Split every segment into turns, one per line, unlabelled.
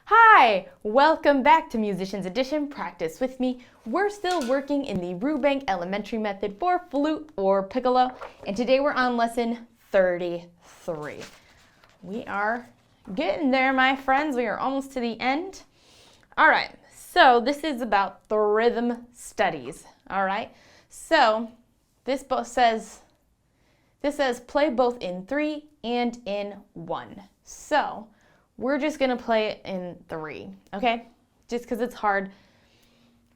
Hi, welcome back to Musicians Edition. Practice with me. We're still working in the Rubank Elementary Method for flute or piccolo, and today we're on lesson 33. We are getting there, my friends. We are almost to the end. All right, so this is about the rhythm studies. All right, so this says play both in 3 and in 1. So we're just gonna play it in 3, okay? Just because it's hard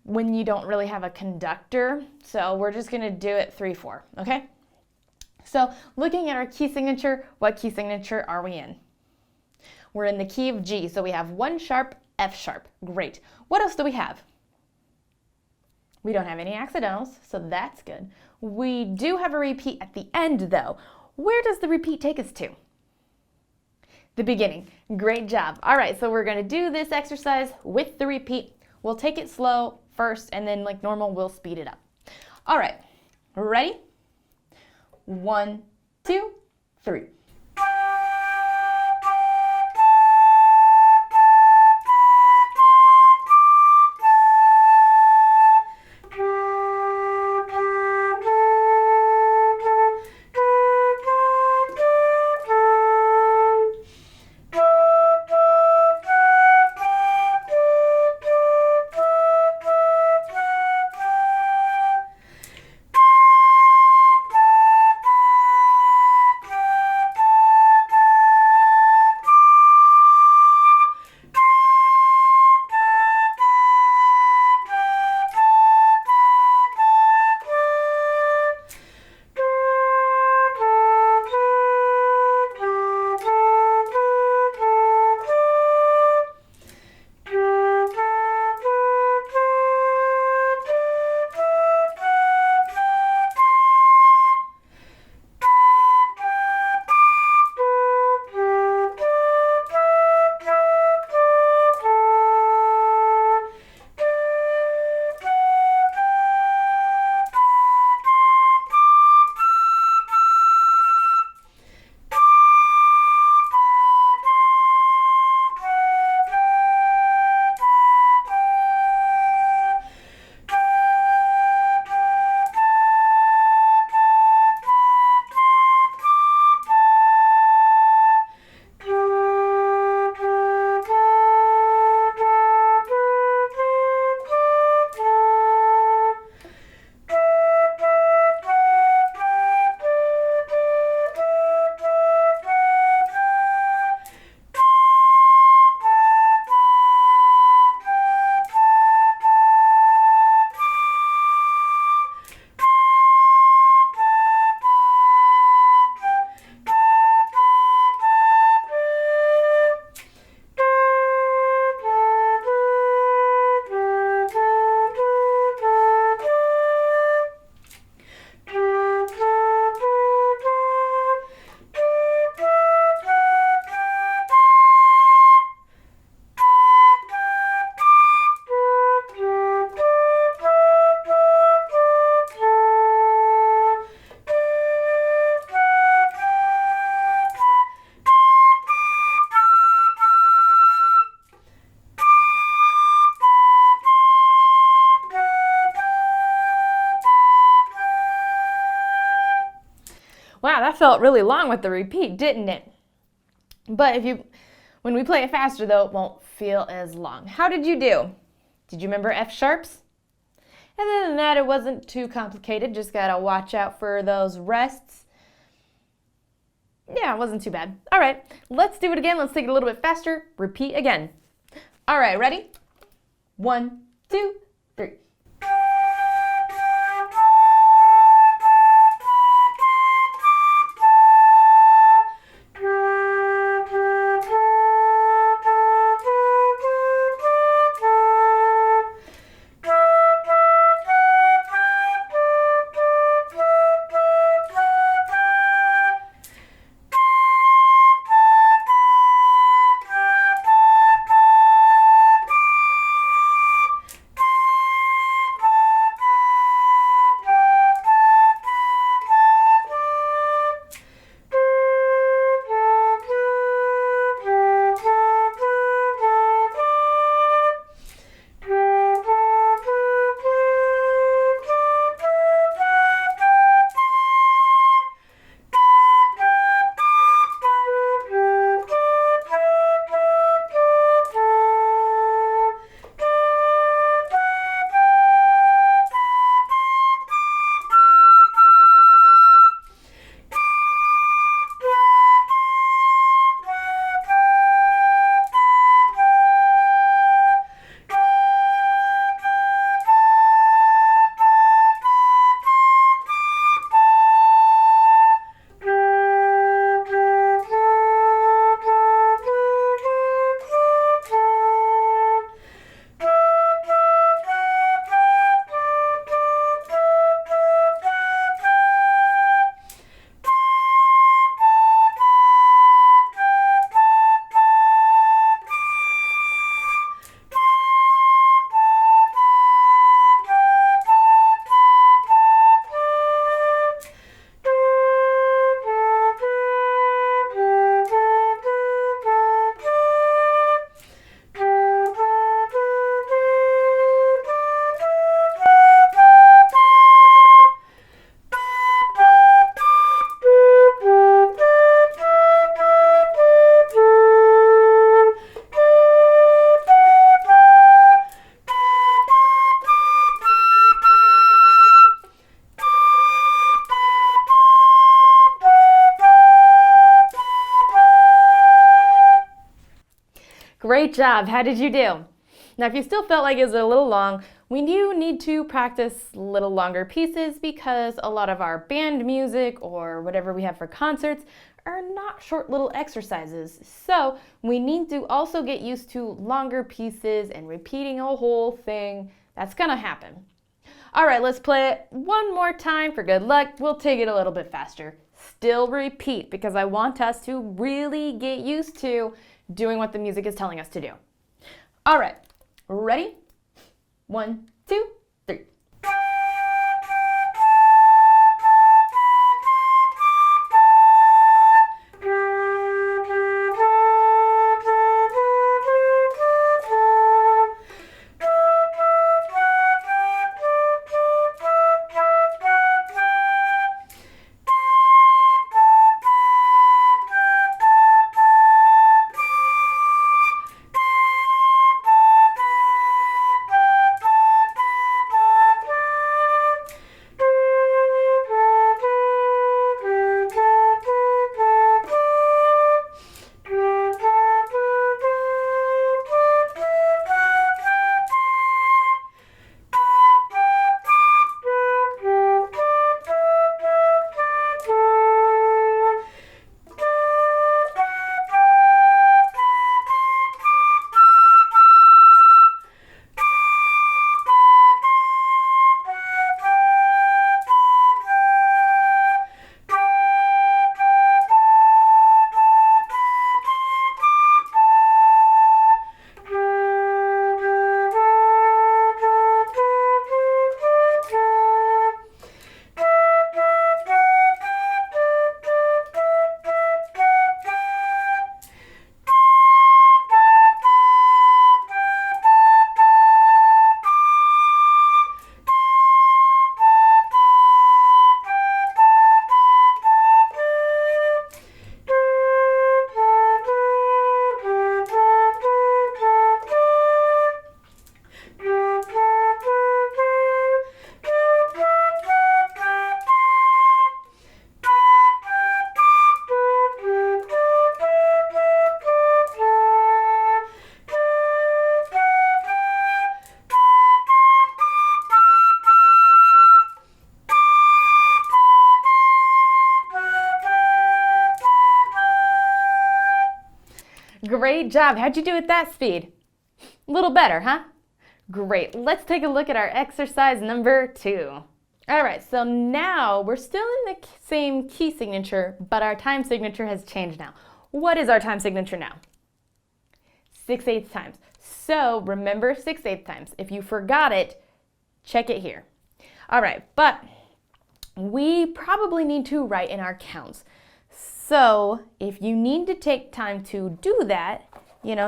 when you don't really have a conductor. So we're just gonna do it 3/4, okay? So looking at our key signature, what key signature are we in? We're in the key of G, so we have 1 sharp, F sharp. Great. What else do we have? We don't have any accidentals, so that's good. We do have a repeat at the end, though. Where does the repeat take us to? The beginning. Great job. All right, so we're going to do this exercise with the repeat. We'll take it slow first, and then like normal, we'll speed it up. All right, ready? 1, 2, 3. Wow, that felt really long with the repeat, didn't it? But when we play it faster though, it won't feel as long. How did you do? Did you remember F sharps? And other than that, it wasn't too complicated. Just gotta watch out for those rests. Yeah, it wasn't too bad. All right, let's do it again. Let's take it a little bit faster. Repeat again. All right, ready? 1, 2, 3. Great job. How did you do? Now, if you still felt like it was a little long, we do need to practice little longer pieces because a lot of our band music or whatever we have for concerts are not short little exercises. So we need to also get used to longer pieces and repeating a whole thing. That's gonna happen. All right, let's play it one more time for good luck. We'll take it a little bit faster. Still repeat because I want us to really get used to doing what the music is telling us to do. All right, ready? 1, 2, 3. Great job. How'd you do at that speed? A little better, huh? Great. Let's take a look at our exercise number 2. All right, so now we're still in the same key signature, but our time signature has changed now. What is our time signature now? 6/8 times. So remember 6/8 times. If you forgot it, check it here. All right, but we probably need to write in our counts. So if you need to take time to do that,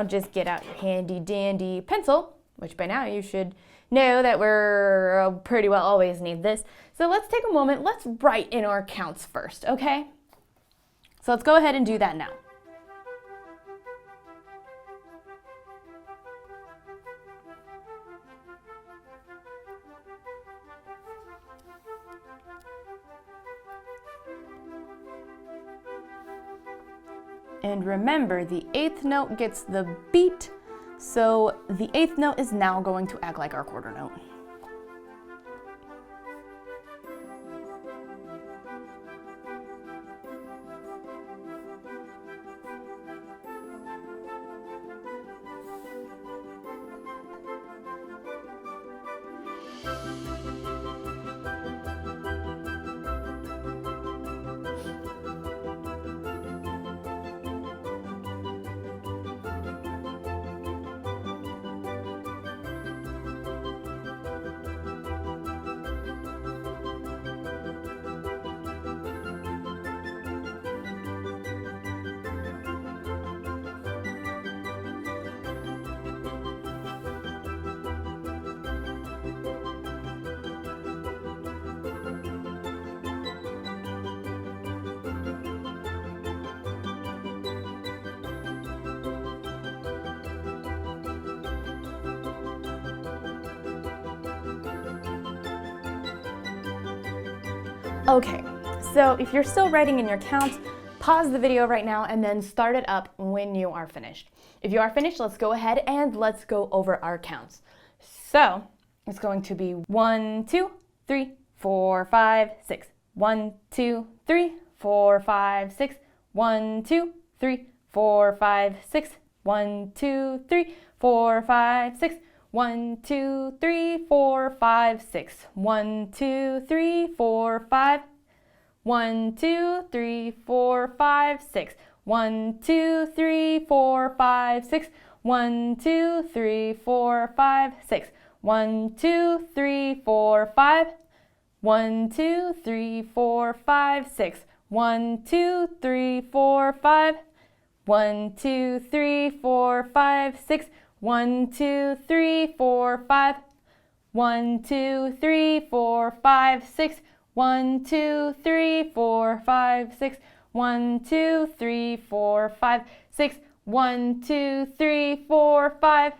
just get out your handy dandy pencil, which by now you should know that we're pretty well always need this. So let's take a moment, let's write in our counts first, okay? So let's go ahead and do that now. And remember, the 8th note gets the beat, so the 8th note is now going to act like our quarter note. Okay, so if you're still writing in your counts, pause the video right now and then start it up when you are finished. If you are finished, let's go ahead and let's go over our counts. So it's going to be 1, 2, 3, 4, 5, 6. 1, 2, 3, 4, 5, 6. 1, 2, 3, 4, 5, 6. 1, 2, 3, 4, 5, 6. 1, 2, 3, 4, 5, 6. 1, 2, 3, 4, 5. 1, 2, 3, 4, 5, 6. 1, 2, 3, 4, 5, 6. 1, 2, 3, 4, 5, 6. 1, 2, 3, 4, 5. 1, 2, 3, 4, 5, 6. 1, 2, 3, 4, 5. 1, 2, 3, 4, 5, 6. 1, 2, 3, 4, 5. 1, 2, 3, 4, 5, 6. 1, 2, 3, 4, 5, 6. 1, 2, 3, 4, 5, 6. 1, 2, 3, 4, 5.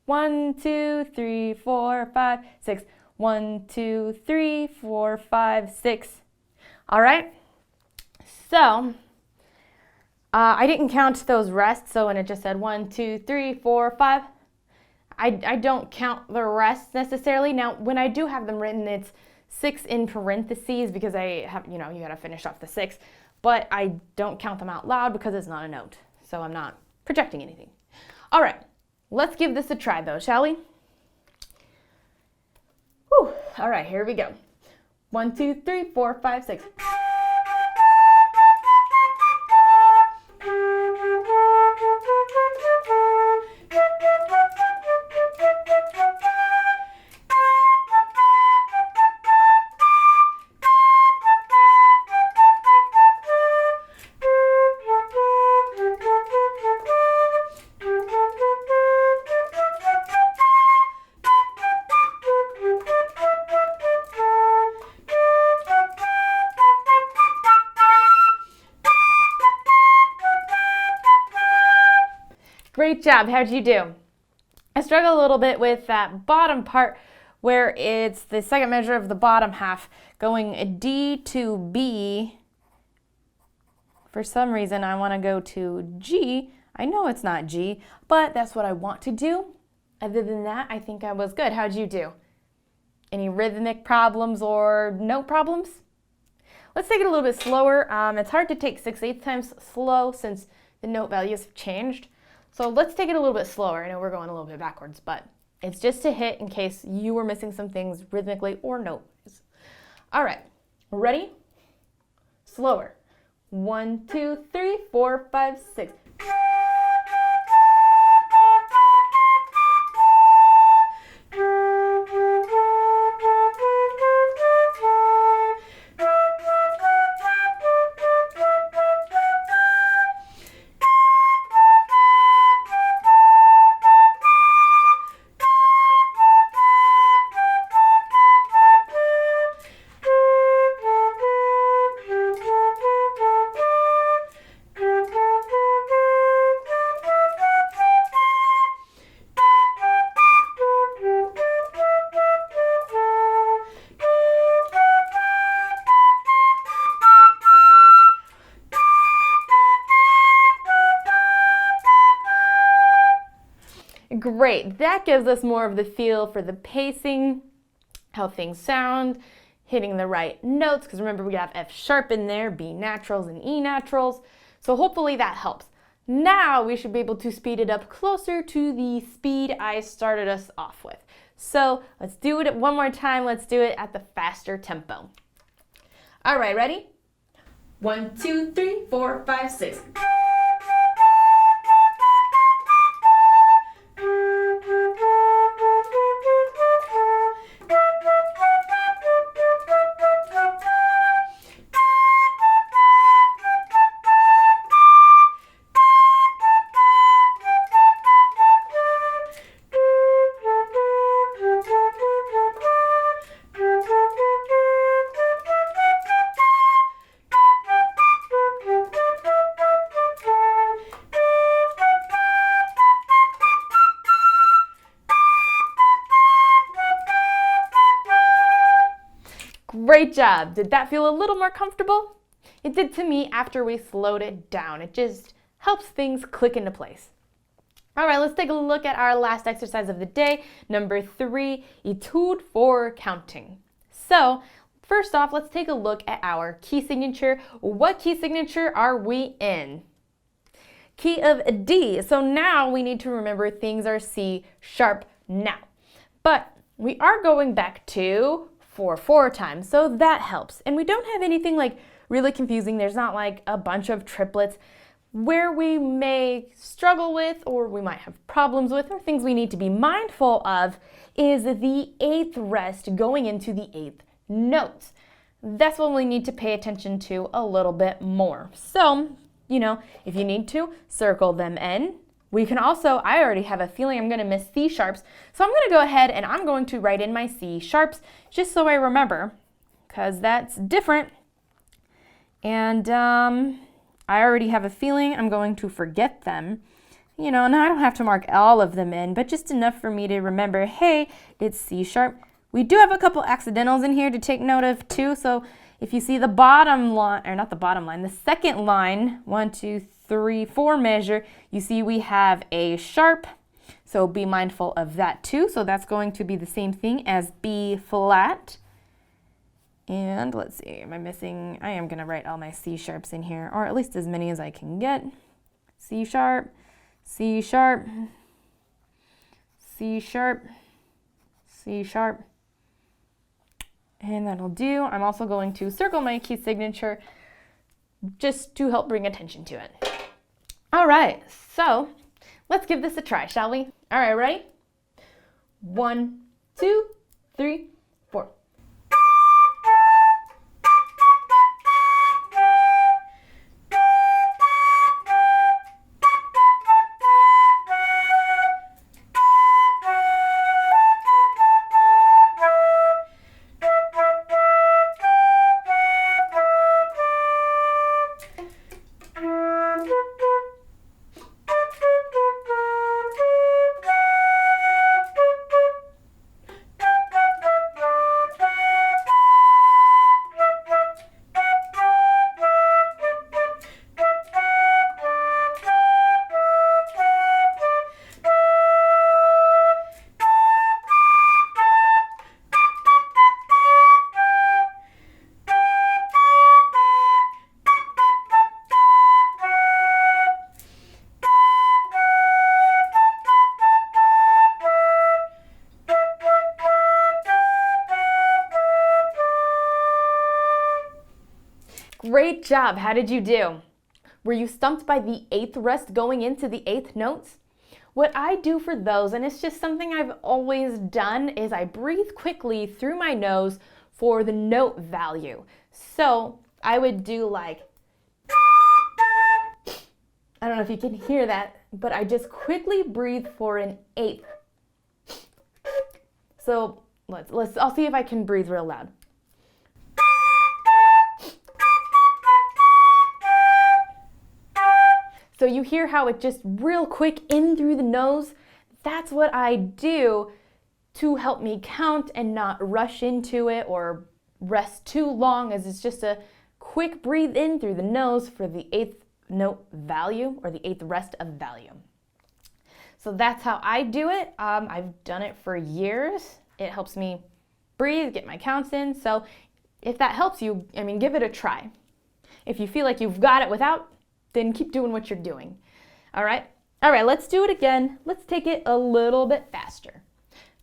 1, 2, 3, 4, 5, 6. 1, 2, 3, 4, 5, 6. All right. So I didn't count those rests. So when it just said 1, 2, 3, 4, 5, I don't count the rests necessarily. Now, when I do have them written, it's 6 in parentheses because I have, you got to finish off the 6. But I don't count them out loud because it's not a note. So I'm not projecting anything. All right, let's give this a try though, shall we? Whew. All right, here we go. 1, 2, 3, 4, 5, 6. Great job. How'd you do? I struggle a little bit with that bottom part where it's the second measure of the bottom half going D to B. For some reason, I want to go to G. I know it's not G, but that's what I want to do. Other than that, I think I was good. How'd you do? Any rhythmic problems or note problems? Let's take it a little bit slower. It's hard to take 6/8 times slow since the note values have changed. So let's take it a little bit slower. I know we're going a little bit backwards, but it's just to hit in case you were missing some things rhythmically or note-wise. All right, ready? Slower. 1, 2, 3, 4, 5, 6. Great, that gives us more of the feel for the pacing, how things sound, hitting the right notes, because remember we have F sharp in there, B naturals and E naturals, so hopefully that helps. Now we should be able to speed it up closer to the speed I started us off with. So let's do it one more time, let's do it at the faster tempo. All right, ready? 1, 2, 3, 4, 5, 6. Great job. Did that feel a little more comfortable? It did to me after we slowed it down. It just helps things click into place. All right, let's take a look at our last exercise of the day, number 3, Etude for counting. So, first off, let's take a look at our key signature. What key signature are we in? Key of D. So now we need to remember things are C sharp now. But we are going back to 4/4 time, so that helps. And we don't have anything like really confusing. There's not like a bunch of triplets. Where we may struggle with, or we might have problems with, or things we need to be mindful of is the 8th rest going into the 8th note. That's what we need to pay attention to a little bit more. So, if you need to, circle them in. We can also, I already have a feeling I'm going to miss C sharps, so I'm going to go ahead and I'm going to write in my C sharps just so I remember, because that's different. And I already have a feeling I'm going to forget them. Now I don't have to mark all of them in, but just enough for me to remember, hey, it's C sharp. We do have a couple accidentals in here to take note of too, so if you see the bottom line, or not the bottom line, the second line, 1, 2, 3, 4 measure, you see we have A sharp, so be mindful of that too. So that's going to be the same thing as B flat. And let's see, am I missing? I am going to write all my C sharps in here, or at least as many as I can get. C sharp, C sharp, C sharp, C sharp. And that'll do. I'm also going to circle my key signature just to help bring attention to it. All right, so let's give this a try, shall we? All right, ready? 1, 2, 3, 4. Great job. How did you do? Were you stumped by the 8th rest going into the 8th notes? What I do for those, and it's just something I've always done, is I breathe quickly through my nose for the note value. So I would do like, I don't know if you can hear that, but I just quickly breathe for an 8th. So I'll see if I can breathe real loud. So you hear how it just real quick in through the nose? That's what I do to help me count and not rush into it or rest too long, as it's just a quick breathe in through the nose for the 8th note value, or the 8th rest of value. So that's how I do it. I've done it for years. It helps me breathe, get my counts in. So if that helps you, give it a try. If you feel like you've got it without, then keep doing what you're doing. All right, let's do it again. Let's take it a little bit faster.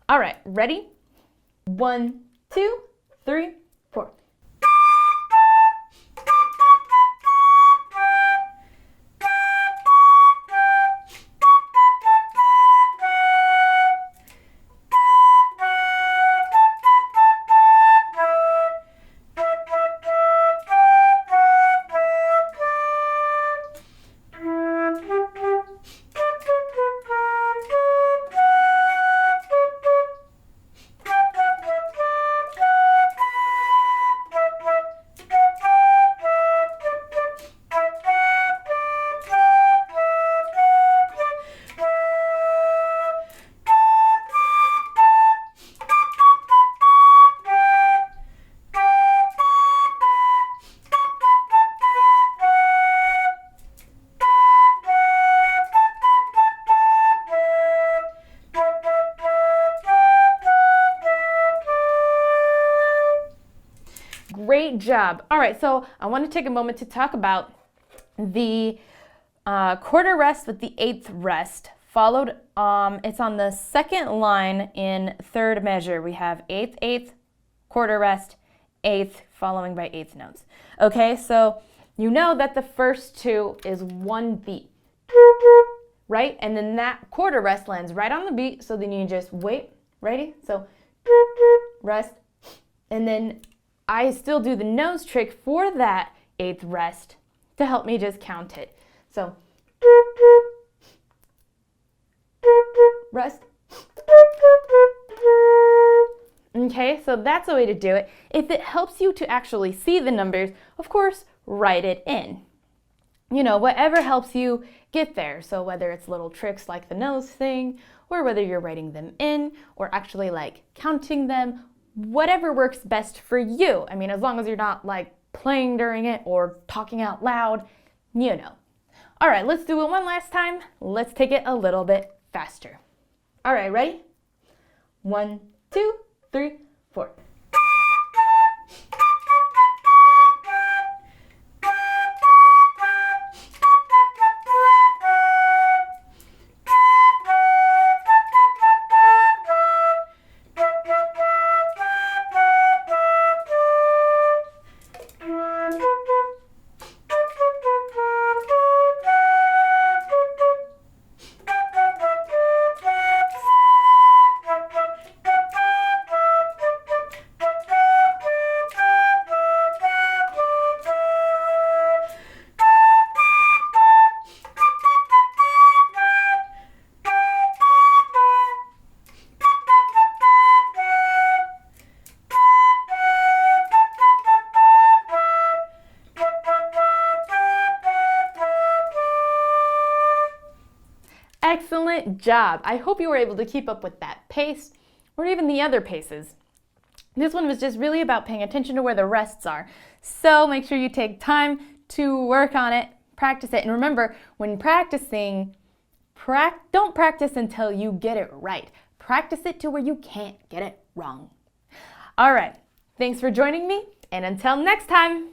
All right, ready? 1, 2, 3, 4. job. All right, so I want to take a moment to talk about the quarter rest with the eighth rest. Followed, it's on the second line in third measure. We have eighth, eighth, quarter rest, eighth, following by eighth notes. Okay, so you know that the first two is one beat, right? And then that quarter rest lands right on the beat, so then you just wait, ready? So rest, and then I still do the nose trick for that eighth rest to help me just count it. So rest. Okay, so that's a way to do it. If it helps you to actually see the numbers, of course, write it in. You know, whatever helps you get there. So whether it's little tricks like the nose thing, or whether you're writing them in, or actually like counting them, whatever works best for you. I mean, as long as you're not like playing during it or talking out loud, you know. All right, let's do it one last time. Let's take it a little bit faster. All right, ready? 1, 2, 3, 4. Excellent job. I hope you were able to keep up with that pace or even the other paces. This one was just really about paying attention to where the rests are. So make sure you take time to work on it, practice it. And remember, when practicing, don't practice until you get it right. Practice it to where you can't get it wrong. All right. Thanks for joining me. And until next time.